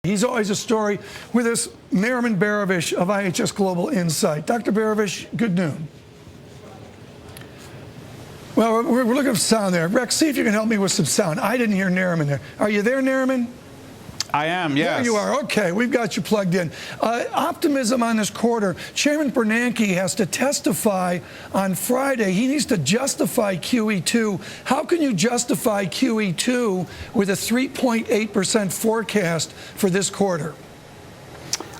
He's always a story with us, Nariman Behravesh of IHS Global Insight. Dr. Behravesh, good noon. Well, we're looking for sound there. Rex, see if you can help me with some sound. I didn't hear Nariman there. Are you there, Nariman? I am, yes. There you are. Okay, we've got you plugged in. Optimism on this quarter. Chairman Bernanke has to testify on Friday. He needs to justify QE2. How can you justify QE2 with a 3.8% forecast for this quarter?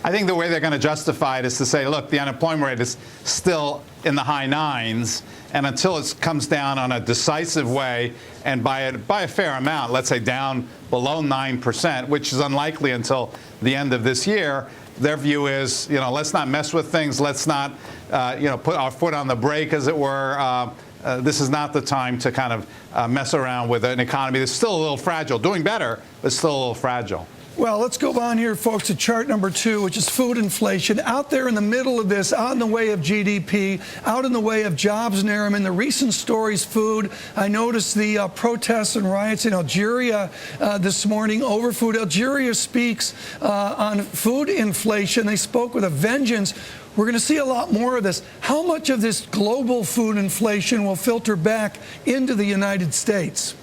I think the way they're going to justify it is to say, look, the unemployment rate is still in the high nines, and until it comes down on a decisive way and by a fair amount, let's say down below 9%, which is unlikely until the end of this year, their view is, let's not mess with things. Let's not, put our foot on the brake, as it were. This is not the time to kind of mess around with an economy that's still a little fragile, doing better, but still a little fragile. Well, let's go on here, folks, to chart number 2, which is food inflation. Out there in the middle of this, out in the way of GDP, out in the way of jobs, Nariman, the recent stories, food. I noticed the protests and riots in Algeria this morning over food. Algeria speaks on food inflation. They spoke with a vengeance. We're going to see a lot more of this. How much of this global food inflation will filter back into the United States?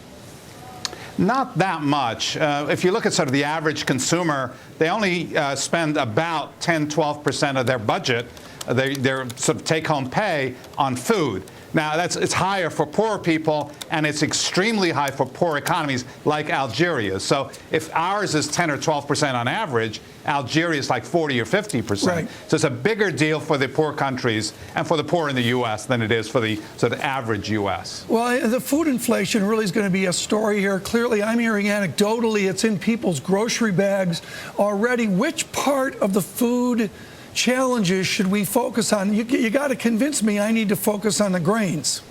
Not that much. If you look at sort of the average consumer, they only spend about 10–12% of their budget, their sort of take-home pay, on food. Now, it's higher for poorer people, and it's extremely high for poor economies like Algeria. So if ours is 10 or 12% on average, Algeria is like 40 or 50%. Right. So it's a bigger deal for the poor countries and for the poor in the U.S. than it is for the sort of average U.S. Well, the food inflation really is going to be a story here. Clearly, I'm hearing anecdotally it's in people's grocery bags already. Which part of the food challenges should we focus on? You got to convince me I need to focus on the grains.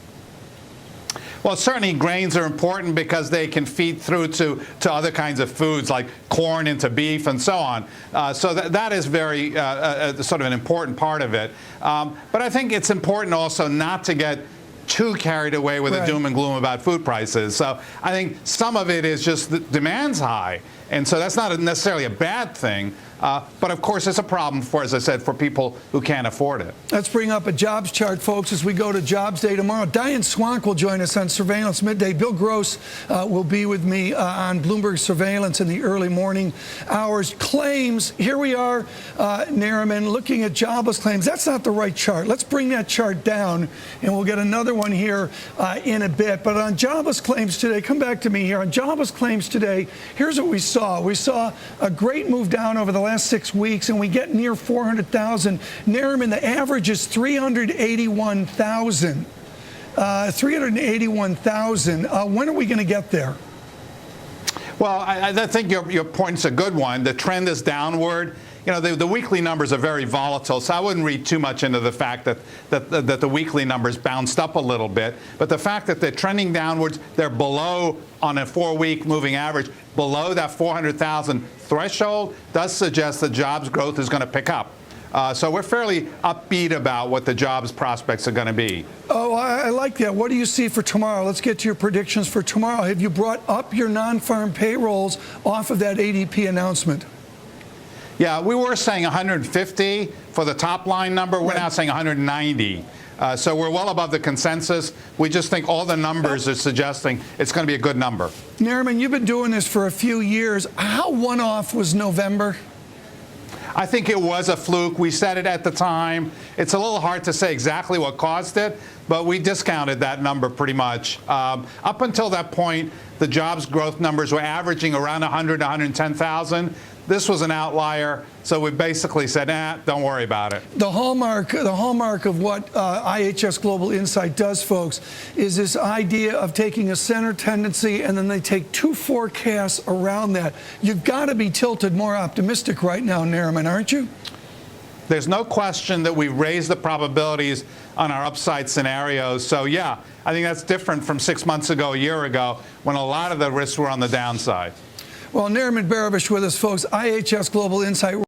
Well, certainly grains are important because they can feed through to other kinds of foods like corn into beef and so on. So that is very sort of an important part of it. But I think it's important also not to get too carried away with the doom and gloom about food prices. So I think some of it is just the demand's high. And so that's not necessarily a bad thing. But of course, it's a problem for, as I said, for people who can't afford it. Let's bring up a jobs chart, folks, as we go to Jobs Day tomorrow. Diane Swank will join us on Surveillance Midday. Bill Gross will be with me on Bloomberg Surveillance in the early morning hours. Claims, here we are, Nariman, looking at jobless claims. That's not the right chart. Let's bring that chart down, and we'll get another one here in a bit. But on jobless claims today, come back to me here. On jobless claims today, here's what we saw. We saw a great move down over the last 6 weeks, and we get near 400,000. Nariman, the average is 381,000. 381,000. When are we going to get there? Well, I think your point's a good one. The trend is downward. The weekly numbers are very volatile, so I wouldn't read too much into the fact that the weekly numbers bounced up a little bit. But the fact that they're trending downwards, they're below, on a 4-week moving average, below that 400,000 threshold, does suggest that jobs growth is going to pick up. So we're fairly upbeat about what the jobs prospects are going to be. Oh, I like that. What do you see for tomorrow? Let's get to your predictions for tomorrow. Have you brought up your non-farm payrolls off of that ADP announcement? Yeah, we were saying 150 for the top line number. We're now saying 190. So we're well above the consensus. We just think all the numbers are suggesting it's going to be a good number. Nariman, you've been doing this for a few years. How one-off was November? I think it was a fluke. We said it at the time. It's a little hard to say exactly what caused it, but we discounted that number pretty much. Up until that point, the jobs growth numbers were averaging around 100 to 110,000. This was an outlier, so we basically said, don't worry about it. The hallmark of what IHS Global Insight does, folks, is this idea of taking a center tendency and then they take two forecasts around that. You've got to be tilted more optimistic right now, Nariman, aren't you? There's no question that we've raised the probabilities on our upside scenarios. So, yeah, I think that's different from 6 months ago, a year ago, when a lot of the risks were on the downside. Well, Nariman Behravesh with us, folks. IHS Global Insight.